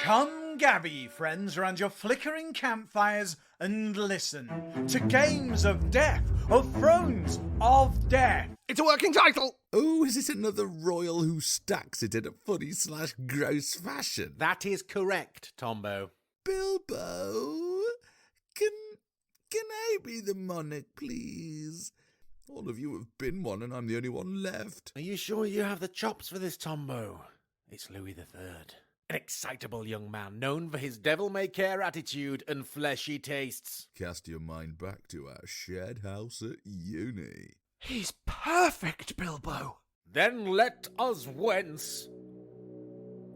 Come gather ye friends around your flickering campfires and listen to Games of Death, of Thrones of Death. It's a working title! Oh, is it another royal who stacks it in a funny/gross fashion? That is correct, Tombo. Bilbo, can I be the monarch, please? All of you have been one and I'm the only one left. Are you sure you have the chops for this, Tombo? It's Louis III. An excitable young man known for his devil-may-care attitude and fleshy tastes. Cast your mind back to our shared house at uni. He's perfect, Bilbo. Then let us whence.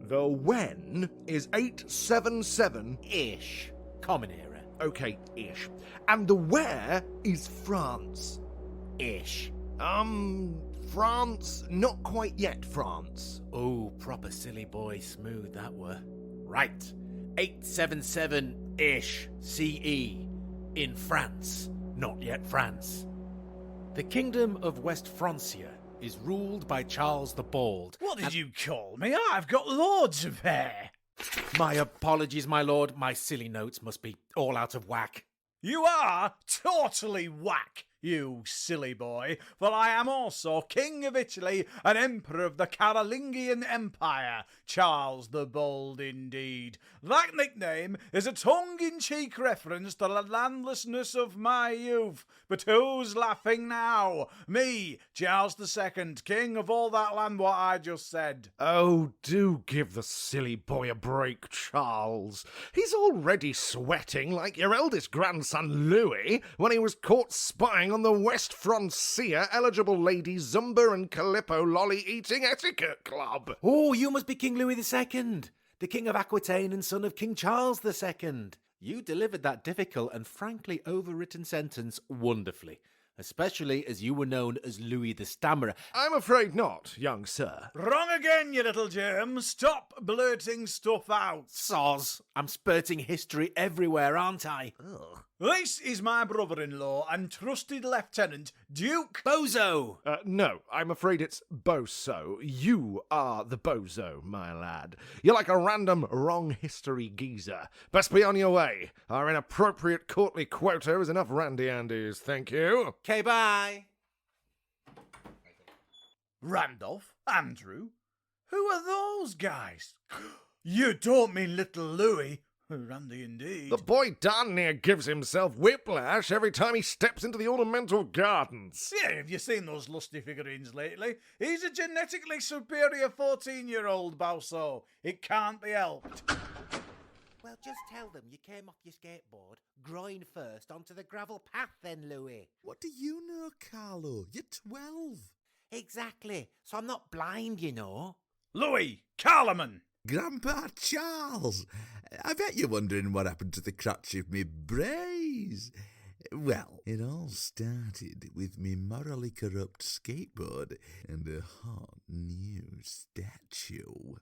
The when is 877. Ish. Common era. Okay, ish. And the where is France. Ish. France, not quite yet France. Oh, proper silly boy, smooth that were. Right. 877-ish CE. In France. Not yet France. The Kingdom of West Francia is ruled by Charles the Bald. What did you call me? I've got loads of hair. My apologies, my lord. My silly notes must be all out of whack. You are totally whack, you silly boy, for I am also King of Italy and Emperor of the Carolingian Empire, Charles the Bold indeed. That nickname is a tongue-in-cheek reference to the landlessness of my youth. But who's laughing now? Me, Charles II, King of all that land what I just said. Oh, do give the silly boy a break, Charles. He's already sweating like your eldest grandson Louis when he was caught spying on the West Francia eligible lady Zumba and Calippo lolly eating etiquette club. Oh, you must be King Louis II, the King of Aquitaine and son of King Charles II. You delivered that difficult and frankly overwritten sentence wonderfully, especially as you were known as Louis the Stammerer. I'm afraid not, young sir. Wrong again, you little germ. Stop blurting stuff out. Soz, I'm spurting history everywhere, aren't I? Ugh. This is my brother-in-law and trusted lieutenant, Duke Bozo! No, I'm afraid it's bozo. You are the bozo, my lad. You're like a random wrong history geezer. Best be on your way. Our inappropriate courtly quota is enough randy-andies, thank you. Okay, bye. Randolph, Andrew. Who are those guys? You don't mean little Louis? Randy indeed. The boy darn near gives himself whiplash every time he steps into the ornamental gardens. Yeah, have you seen those lusty figurines lately? He's a genetically superior 14-year-old, Balso. It can't be helped. Well, just tell them you came off your skateboard, groin first, onto the gravel path then, Louis. What do you know, Carlo? You're 12. Exactly. So I'm not blind, you know. Louis, Carleman. Grandpa Charles, I bet you're wondering what happened to the crotch of me brace. Well, it all started with me morally corrupt skateboard and a hot new statue.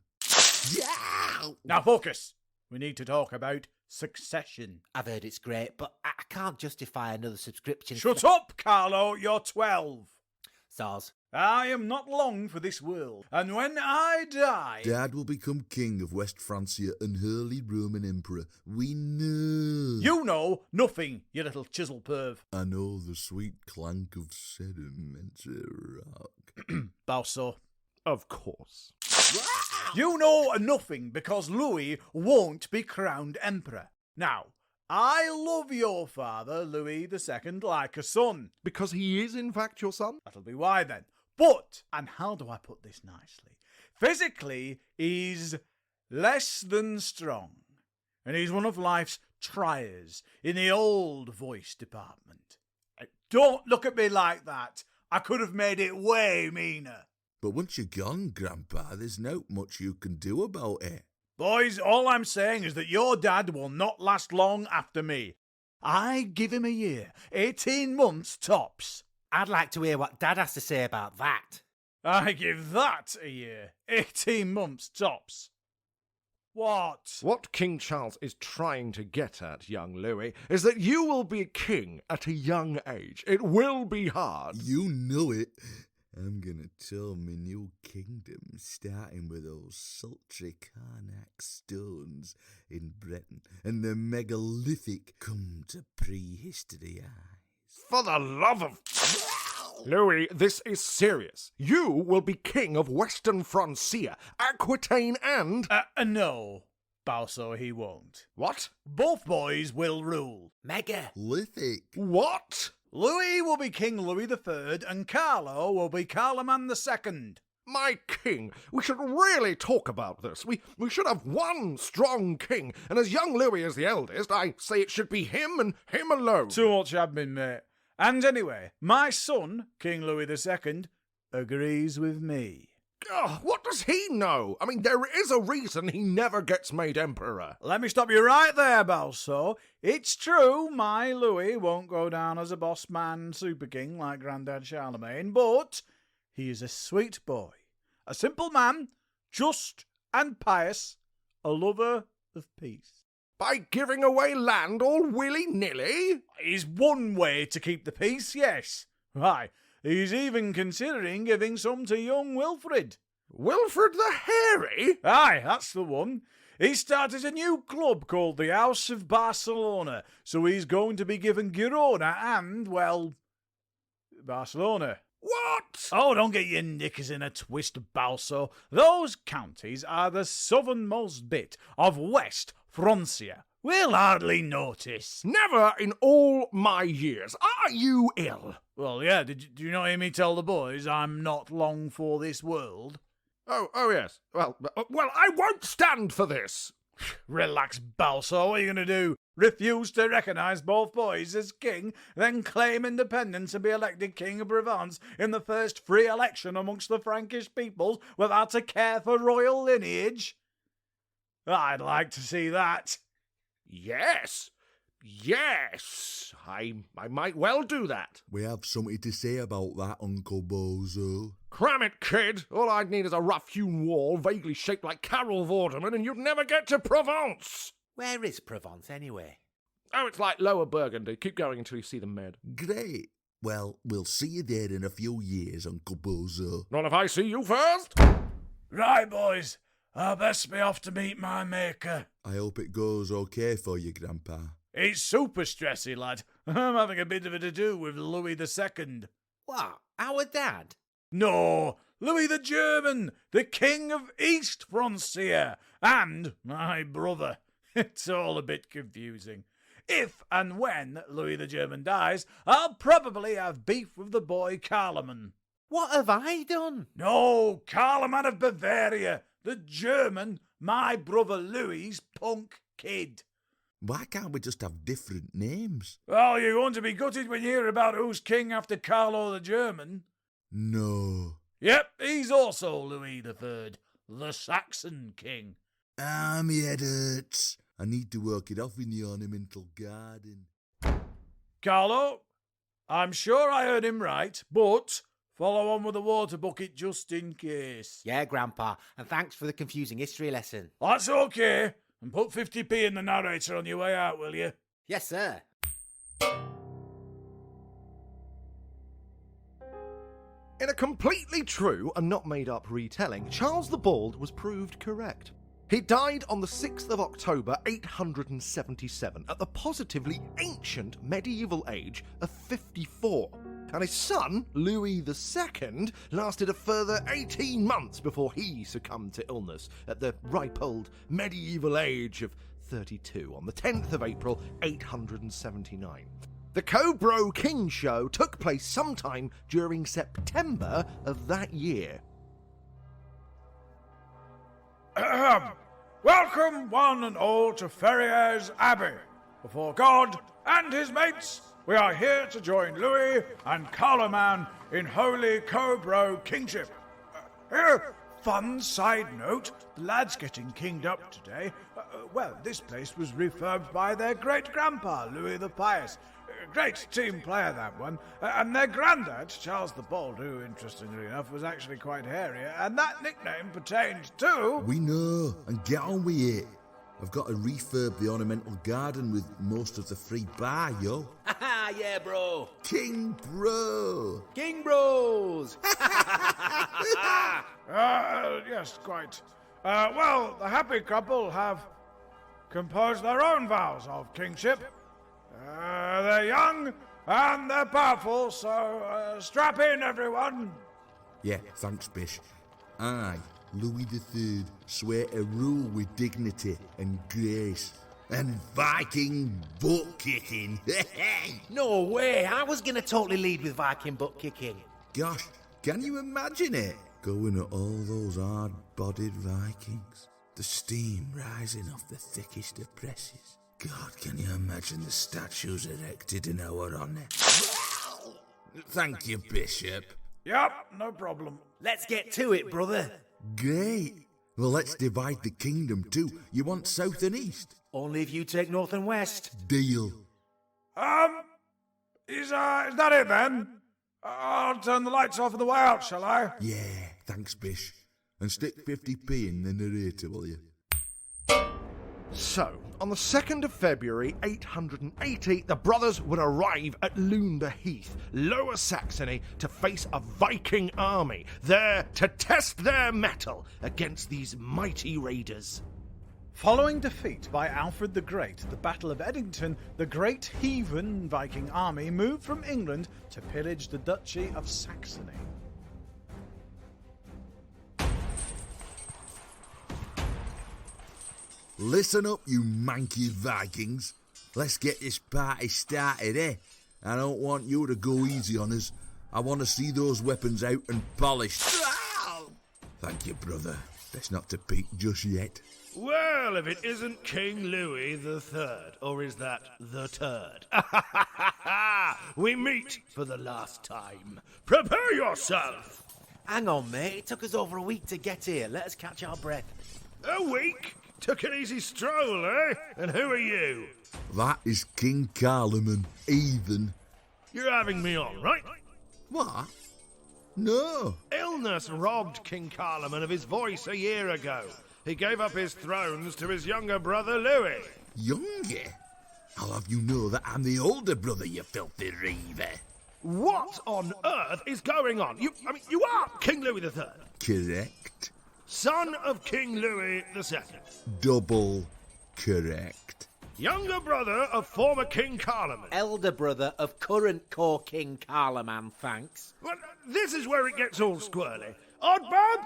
Yeah! Now focus. We need to talk about Succession. I've heard it's great, but I can't justify another subscription. Shut up, Carlo. You're 12. Soz. I am not long for this world, and when I die... Dad will become king of West Francia and Holy Roman Emperor. We know. You know nothing, you little chisel perv. I know the sweet clank of sedimentary rock. Balso. Of course. You know nothing because Louis won't be crowned emperor. Now, I love your father, Louis II, like a son. Because he is, in fact, your son? That'll be why then. But, and how do I put this nicely? Physically, he's less than strong. And he's one of life's triers in the old voice department. Don't look at me like that. I could have made it way meaner. But once you're gone, Grandpa, there's not much you can do about it. Boys, all I'm saying is that your dad will not last long after me. I give him a year, 18 months tops. I'd like to hear what Dad has to say about that. I give that a year, 18 months tops. What? What King Charles is trying to get at, young Louis, is that you will be king at a young age. It will be hard. You know it. I'm gonna tour my new kingdom, starting with those sultry Karnak stones in Britain and the megalithic come to prehistory eyes. For the love of... Louis, this is serious. You will be king of Western Francia, Aquitaine and... No, Balso, he won't. What? Both boys will rule. Mega. Lithic. What? Louis will be King Louis III and Carlo will be Carloman II. My king, we should really talk about this. We should have one strong king, and as young Louis is the eldest, I say it should be him and him alone. Too much admin, mate. And anyway, my son, King Louis II, agrees with me. What does he know? I mean, there is a reason he never gets made emperor. Let me stop you right there, Balso. It's true, my Louis won't go down as a boss man super king like Grandad Charlemagne, but he is a sweet boy, a simple man, just and pious, a lover of peace. By giving away land all willy-nilly? Is one way to keep the peace, yes. Why, he's even considering giving some to young Wilfred. Wilfred the Hairy? Aye, that's the one. He started a new club called the House of Barcelona, so he's going to be given Girona and, well, Barcelona. What? Oh, don't get your knickers in a twist, Balso. Those counties are the southernmost bit of West Francia. We'll hardly notice. Never in all my years. Are you ill? Well, yeah, did you not hear me tell the boys I'm not long for this world? Oh yes. Well, I won't stand for this. Relax, Balso. What are you going to do? Refuse to recognise both boys as king, then claim independence and be elected king of Provence in the first free election amongst the Frankish peoples without a care for royal lineage? I'd like to see that. Yes. I might well do that. We have something to say about that, Uncle Bozo. Cram it, kid. All I'd need is a rough-hewn wall vaguely shaped like Carol Vorderman and you'd never get to Provence. Where is Provence, anyway? Oh, it's like Lower Burgundy. Keep going until you see the med. Great. Well, we'll see you there in a few years, Uncle Bozo. Not if I see you first. Right, boys. I'll best be off to meet my maker. I hope it goes okay for you, Grandpa. It's super stressy, lad. I'm having a bit of a to-do with Louis II. What? Our dad? No, Louis the German, the King of East Francia, and my brother. It's all a bit confusing. If and when Louis the German dies, I'll probably have beef with the boy Carloman. What have I done? No, Carloman of Bavaria, the German, my brother Louis's punk kid. Why can't we just have different names? Oh, you're going to be gutted when you hear about who's king after Carlo the German. No. Yep, he's also Louis III, the Saxon king. Ah, my head hurts. I need to work it off in the ornamental garden. Carlo, I'm sure I heard him right, but follow on with the water bucket just in case. Yeah, Grandpa, and thanks for the confusing history lesson. That's okay. And put 50p in the narrator on your way out, will you? Yes, sir. In a completely true and not made-up retelling, Charles the Bald was proved correct. He died on the 6th of October 877 at the positively ancient medieval age of 54. And his son, Louis II, lasted a further 18 months before he succumbed to illness at the ripe old medieval age of 32 on the 10th of April 879. The Cobro King Show took place sometime during September of that year. Welcome one and all to Ferrier's Abbey. Before God and his mates, we are here to join Louis and Carloman in holy Cobro kingship. Fun side note, the lad's getting kinged up today. This place was refurbed by their great-grandpa, Louis the Pious. Great team player, that one. And their granddad, Charles the Bald, who, interestingly enough, was actually quite hairy, and that nickname pertained to... We know, and get on with it. I've got to refurb the ornamental garden with most of the free bar, yo. Haha, yeah, bro. King Bro. King Bros. Yes, quite. Well, the happy couple have composed their own vows of kingship. They're young and they're powerful, so strap in, everyone. Yeah, thanks, Bish. I, Louis III, swear to rule with dignity and grace. And Viking butt kicking. No way, I was going to totally lead with Viking butt kicking. Gosh, can you imagine it? Going at all those hard-bodied Vikings. The steam rising off the thickest of presses. God, can you imagine the statues erected in our honour? Thank you, Bishop. Yep, no problem. Let's get to it, brother. Great. Well, let's divide the kingdom too. You want south and east? Only if you take north and west. Deal. Is that it then? I'll turn the lights off on the way out, shall I? Yeah, thanks, Bish. And stick 50p in the narrator, will you? So, on the 2nd of February 880, the brothers would arrive at Lunde Heath, Lower Saxony, to face a Viking army, there to test their mettle against these mighty raiders. Following defeat by Alfred the Great at the Battle of Edington, the great heathen Viking army moved from England to pillage the Duchy of Saxony. Listen up, you manky Vikings. Let's get this party started, eh? I don't want you to go easy on us. I want to see those weapons out and polished. Thank you, brother. Best not to peek just yet. Well, if it isn't King Louis III, or is that the Turd? We meet for the last time. Prepare yourself! Hang on, mate. It took us over a week to get here. Let us catch our breath. A week? Took an easy stroll, eh? And who are you? That is King Carloman, heathen. You're having me on, right? What? No. Illness robbed King Carloman of his voice a year ago. He gave up his thrones to his younger brother Louis. Younger? I'll have you know that I'm the older brother, you filthy reaver. What on earth is going on? You are King Louis III. Correct. Son of King Louis II. Double correct. Younger brother of former King Carloman. Elder brother of current core King Carloman, thanks. Well, this is where it gets all squirrely. Odd Bob?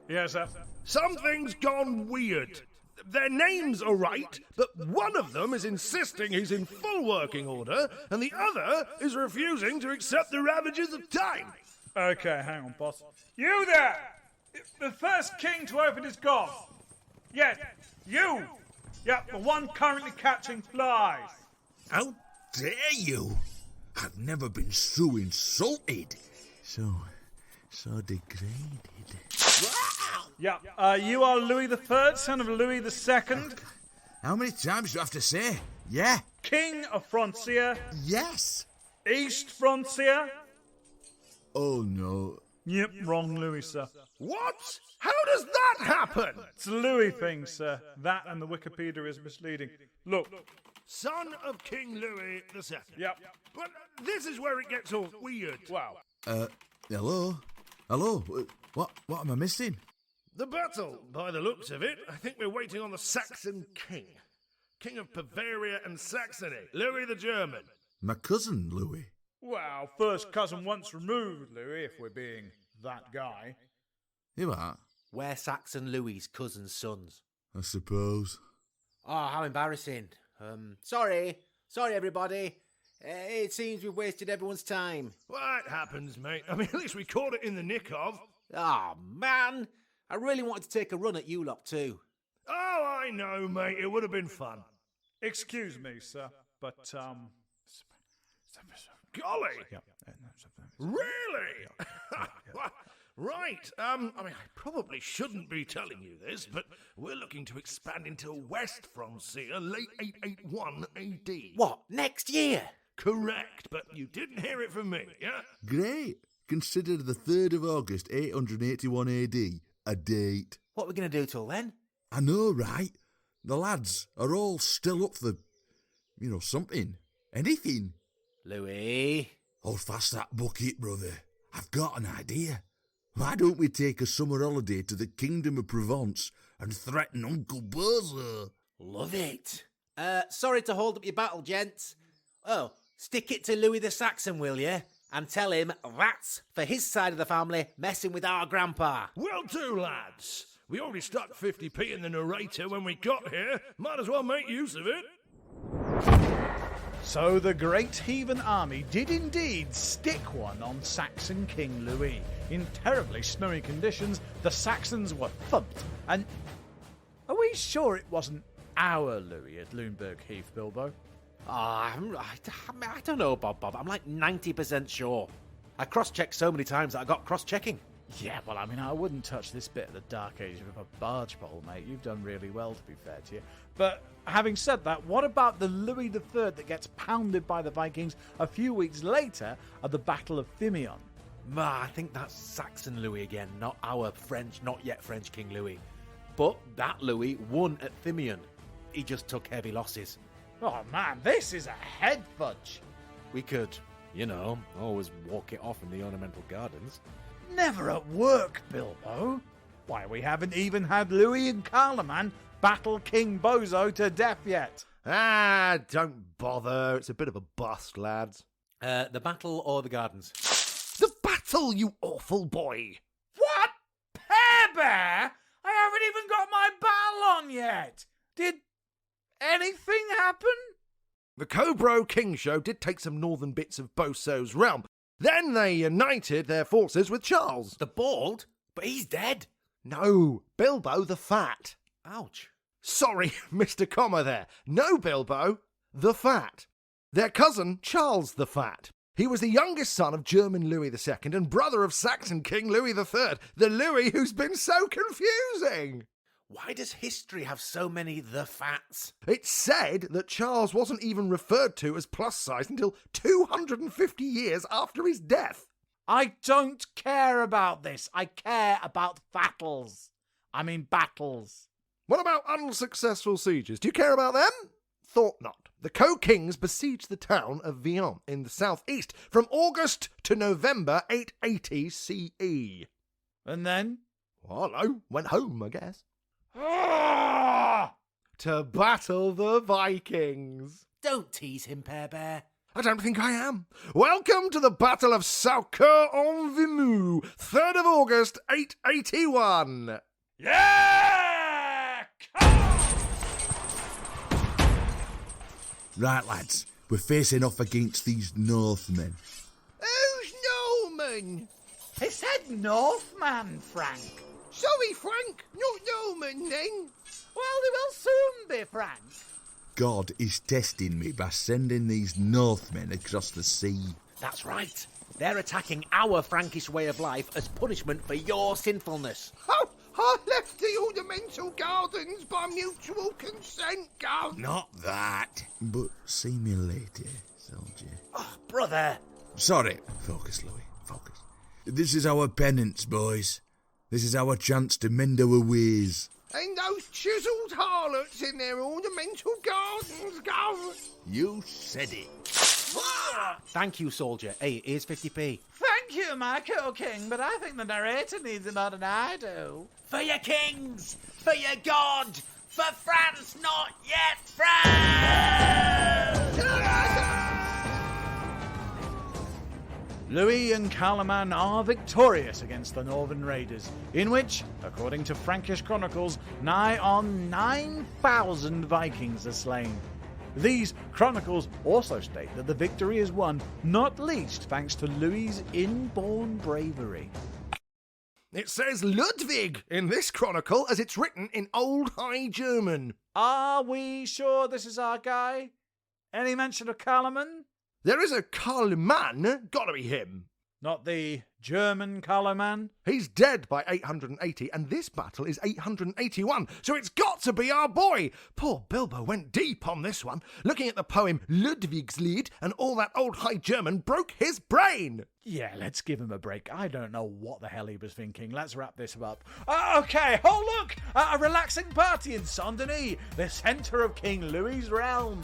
Yes, sir. Something's gone weird. Their names are right, but one of them is insisting he's in full working order, and the other is refusing to accept the ravages of time. Okay, hang on, boss. You there! The first king to open his gob. Yes, you! Yep, the one currently catching flies. How dare you? I've never been so insulted. So degraded. Yep, you are Louis III, son of Louis II. How many times do I have to say? Yeah. King of Francia. Yes. East Francia. Oh, no. Yep, wrong Louis, sir. What? How does that happen? It's a Louis thing, sir. That and the Wikipedia is misleading. Look. Son of King Louis II. Yep. But this is where it gets all weird. Wow. Hello? Hello? What am I missing? The battle, by the looks of it. I think we're waiting on the Saxon king. King of Bavaria and Saxony, Louis the German. My cousin, Louis. Wow, first cousin once removed, Louis, if we're being that guy. You are? We're Saxon Louis' cousin's sons. I suppose. Oh, how embarrassing. Sorry, everybody. It seems we've wasted everyone's time. Well, it happens, mate. I mean, at least we caught it in the nick of. Oh, man. I really wanted to take a run at you lot too. Oh, I know, mate. It would have been fun. Excuse me, sir, but, Golly! Yeah. Really? Right. I mean, I probably shouldn't be telling you this, but we're looking to expand into West Francia late 881 AD. What, next year? Correct, but you didn't hear it from me, yeah? Great. Consider the 3rd of August, 881 AD, a date. What are we going to do till then? I know, right? The lads are all still up for, something. Anything. Louis? Hold fast that bucket, brother. I've got an idea. Why don't we take a summer holiday to the Kingdom of Provence and threaten Uncle Bozo? Love it. Sorry to hold up your battle, gents. Oh, stick it to Louis the Saxon, will you? And tell him that's for his side of the family messing with our grandpa. Will do, lads. We already stuck 50p in the narrator when we got here. Might as well make use of it. So the great heathen army did indeed stick one on Saxon King Louis. In terribly snowy conditions, the Saxons were thumped. And are we sure it wasn't our Louis at Lüneburg Heath, Bilbo? I don't know, Bob. I'm like 90% sure. I cross-checked so many times that I got cross-checking. Yeah, well, I mean, I wouldn't touch this bit of the Dark Ages with a barge pole, mate. You've done really well, to be fair to you. But having said that, what about the Louis III that gets pounded by the Vikings a few weeks later at the Battle of Thymion? I think that's Saxon Louis again, not our French, not yet French King Louis. But that Louis won at Thymion. He just took heavy losses. Oh, man, this is a head fudge. We could, always walk it off in the ornamental gardens. Never at work, Bilbo. Why, we haven't even had Louis and Carloman battle King Bozo to death yet. Don't bother. It's a bit of a bust, lads. The battle or the gardens? The battle, you awful boy. What? Pear Bear? I haven't even got my battle on yet. Did anything happen? The Cobro King Show did take some northern bits of Boso's realm. Then they united their forces with Charles. The Bald? But he's dead. No, Bilbo the Fat. Ouch. Sorry, Mr. Comma there. No Bilbo, the Fat. Their cousin, Charles the Fat. He was the youngest son of German Louis II and brother of Saxon King Louis III, the Louis who's been so confusing. Why does history have so many the Fats? It's said that Charles wasn't even referred to as plus size until 250 years after his death. I don't care about this. I care about battles. What about unsuccessful sieges? Do you care about them? Thought not. The co-kings besieged the town of Vion in the southeast from August to November 880 CE. And then? Well, no, went home, I guess. Ah! To battle the Vikings. Don't tease him, Pear Bear. I don't think I am. Welcome to the Battle of Saucourt-en-Vimou, 3rd of August, 881. Yeah! Right, lads, we're facing off against these Northmen. Who's Norman? He said Northman, Frank. Sorry, Frank, not Norman then. Well, they will soon be, Frank. God is testing me by sending these Northmen across the sea. That's right. They're attacking our Frankish way of life as punishment for your sinfulness. Oh, I left the ornamental gardens by mutual consent, Gov. Not that. But see me later, soldier. Oh, brother. Sorry. Focus, Louis. Focus. This is our penance, boys. This is our chance to mend our ways. And those chiselled harlots in their ornamental gardens, Gov. You said it. Thank you, soldier. Hey, here's 50p. Thank you, my co-king, but I think the narrator needs it more than I do. For your kings! For your God! For France, not yet France! Louis and Carloman are victorious against the Northern Raiders, in which, according to Frankish chronicles, nigh on 9,000 Vikings are slain. These chronicles also state that the victory is won, not least thanks to Louis's inborn bravery. It says Ludwig in this chronicle as it's written in Old High German. Are we sure this is our guy? Any mention of Carloman? There is a Carloman, gotta be him. Not the German Carloman? He's dead by 880, and this battle is 881, so it's got to be our boy. Poor Bilbo went deep on this one. Looking at the poem Ludwigslied and all that old High German broke his brain. Yeah, let's give him a break. I don't know what the hell he was thinking. Let's wrap this up. Okay, oh look! A relaxing party in Saint-Denis, the centre of King Louis's realm.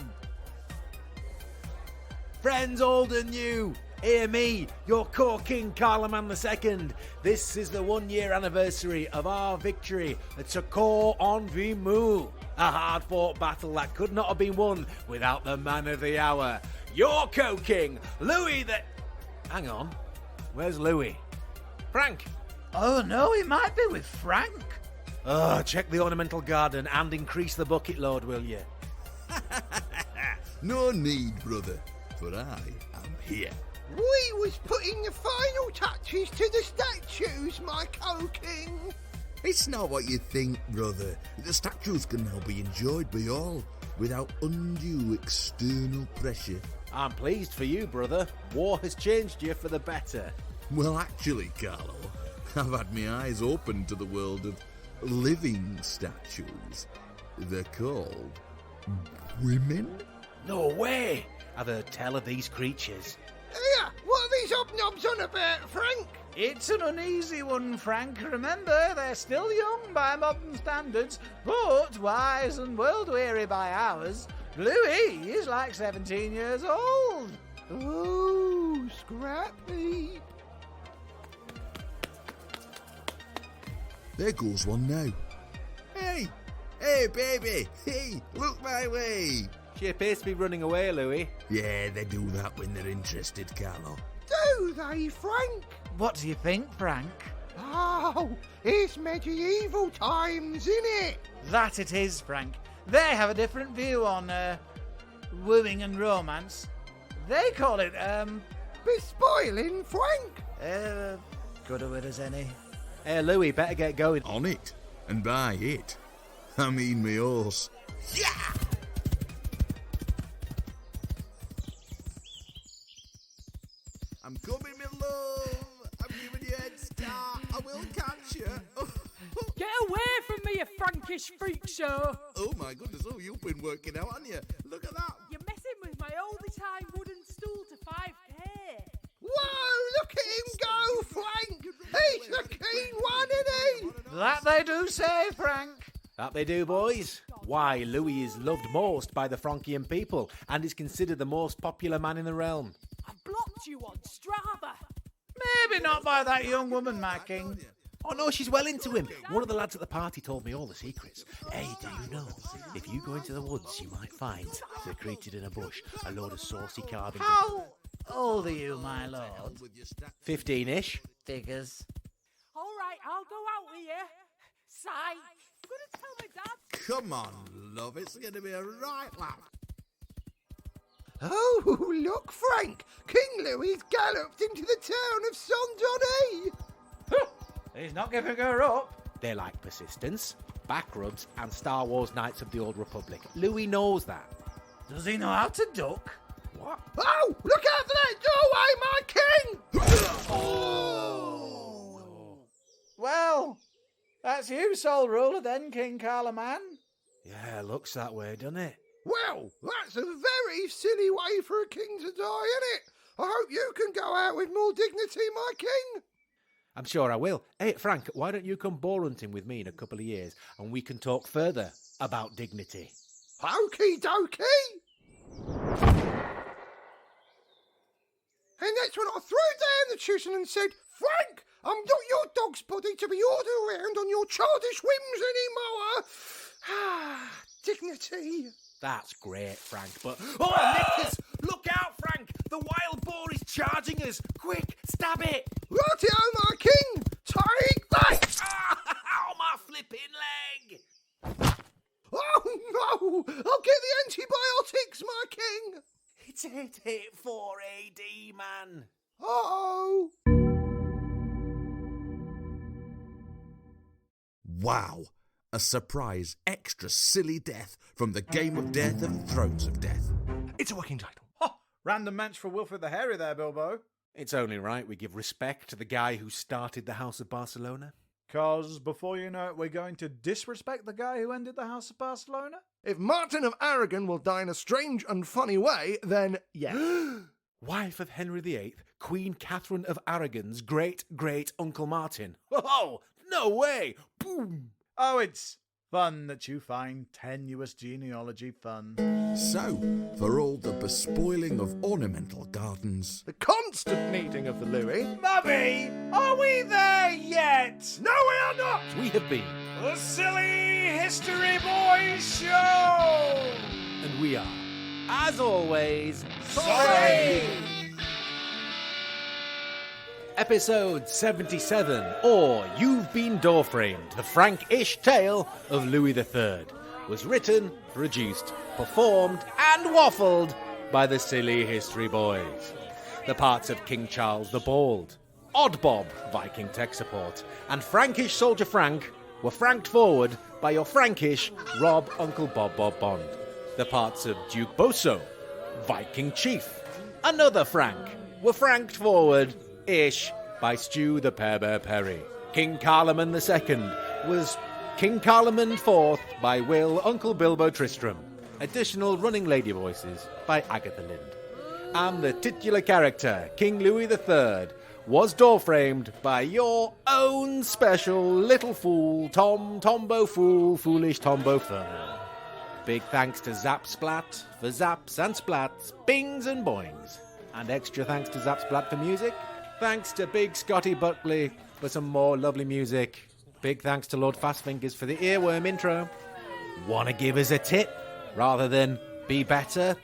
Friends old and new, Hear me, your core king Carloman II. This is the 1-year anniversary of our victory at Tor on Vimu. A hard-fought battle that could not have been won without the man of the hour, your co-king, Louis the... Hang on, where's Louis? Frank? Oh no, he might be with Frank. Oh, check the ornamental garden and increase the bucket load, will you? No need, brother, for I am here. We was putting the final touches to the statues, my co-king. It's not what you think, brother. The statues can now be enjoyed by all, without undue external pressure. I'm pleased for you, brother. War has changed you for the better. Well, actually, Carlo, I've had my eyes open to the world of living statues. They're called women? No way! I've heard tell of these creatures. Here, what are these hobnobs on about, Frank? It's an uneasy one, Frank. Remember, they're still young by modern standards, but wise and world-weary by ours. Louis is like 17 years old. Oh, scrappy. There goes one now. Hey! Hey, baby! Hey, look my way! She appears to be running away, Louis. Yeah, they do that when they're interested, Carlo. Do they, Frank? What do you think, Frank? Oh, it's medieval times, innit? That it is, Frank. They have a different view on, wooing and romance. They call it, Bespoiling, Frank? good a wit as any. Hey, Louis, better get going. On it. And by it, I mean me horse. Yeah! I'm coming, my love. I'm giving you a head start. I will catch you. Get away from me, you Frankish freak show! Oh my goodness, oh, you've been working out, haven't you? Look at that. You're messing with my oldie-time wooden stool to 5k. Whoa, look at him go, Frank! He's the keen one, isn't he? That they do say, Frank. That they do, boys. Why, Louis is loved most by the Frankian people and is considered the most popular man in the realm. I've blocked you on Strava. Maybe not by that young woman, my king. Oh no, she's well into him. One of the lads at the party told me all the secrets. Hey, do you know, if you go into the woods, you might find, secreted in a bush, a load of saucy carvings. How old are you, my lord? 15-ish. Figures. All right, I'll go out with you. Psych. I'm going to tell my dad. Come on, love, it's going to be a right laugh. Oh, look, Frank! King Louis galloped into the town of Saint-Denis! He's not giving her up. They like persistence, backrubs, and Star Wars Knights of the Old Republic. Louis knows that. Does he know how to duck? What? Oh, look out for that doorway, my king! Oh. Well, that's you, sole ruler, then, King Carloman. Yeah, looks that way, doesn't it? Well, that's a very silly way for a king to die, isn't it? I hope you can go out with more dignity, my king. I'm sure I will. Hey, Frank, why don't you come boar hunting with me in a couple of years and we can talk further about dignity? Okie dokie. And that's when I threw down the chisel and said, Frank, I'm not your dog's body to be ordered around on your childish whims anymore. Ah, dignity. That's great, Frank, but... Oh, Nicholas! Look out, Frank! The wild boar is charging us! Quick, stab it! Righty-o, my king! Take that! Ow, my flipping leg! Oh, no! I'll get the antibiotics, my king! It's 884 AD, man. Uh-oh! Wow. A surprise, extra silly death from the Game of Death and Thrones of Death. It's a working title. Ha! Random match for Wilfred the Hairy there, Bilbo. It's only right we give respect to the guy who started the House of Barcelona. 'Cause before you know it, we're going to disrespect the guy who ended the House of Barcelona? If Martin of Aragon will die in a strange and funny way, then yes. Wife of Henry VIII, Queen Catherine of Aragon's great-great-uncle Martin. Oh, no way! Boom! Oh, it's Fun that you find tenuous genealogy fun. So, for all the bespoiling of ornamental gardens, The constant needing of the Louis. Mummy, are we there yet? No, we are not! We have been, The Silly History Boys Show! and we are, as always, Sorry! Episode 77, or You've Been Door-Framed, the Frankish tale of Louis III, was written, produced, performed, and waffled by the Silly History Boys. The parts of King Charles the Bald, Odd Bob, Viking tech support, and Frankish Soldier Frank were franked forward by your Frankish Rob Uncle Bob Bob Bond. The parts of Duke Boso, Viking Chief, another Frank, were franked forward-ish by Stu the Pear Bear Perry. King Carloman II was King Carloman IV by Will Uncle Bilbo Tristram. Additional running lady voices by Agatha Lind. And the titular character, King Louis III, was door-framed by your own special little fool, Tombo Fool, Foolish Tombo Fur. Big thanks to ZapSplat for zaps and splats, bings and boings. And extra thanks to ZapSplat for music. Thanks to Big Scotty Buckley for some more lovely music. Big thanks to Lord Fastfingers for the earworm intro. Wanna give us a tip rather than be better,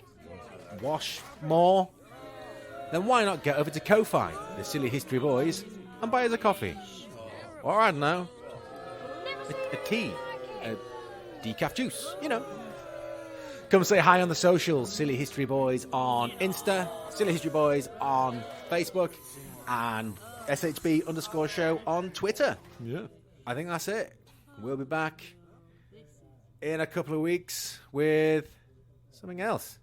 wash more? Then why not get over to Ko-Fi, the Silly History Boys, and buy us a coffee? Or I don't know, a tea, a decaf juice, you know. Come say hi on the socials, Silly History Boys on Insta, Silly History Boys on Facebook, and SHB_show on Twitter. Yeah. I think that's it. We'll be back in a couple of weeks with something else.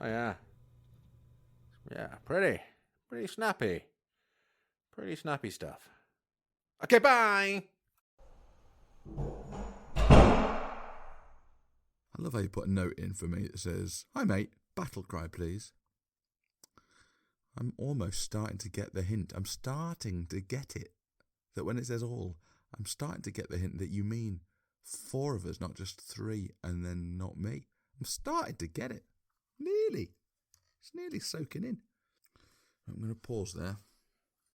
Oh, yeah. Yeah, pretty snappy. Pretty snappy stuff. Okay, bye! I love how you put a note in for me that says, "Hi mate, battle cry please." I'm almost starting to get the hint. I'm starting to get it. That when it says all, I'm starting to get the hint that you mean 4 of us, not just 3, and then not me. I'm starting to get it. Nearly. It's nearly soaking in. I'm going to pause there.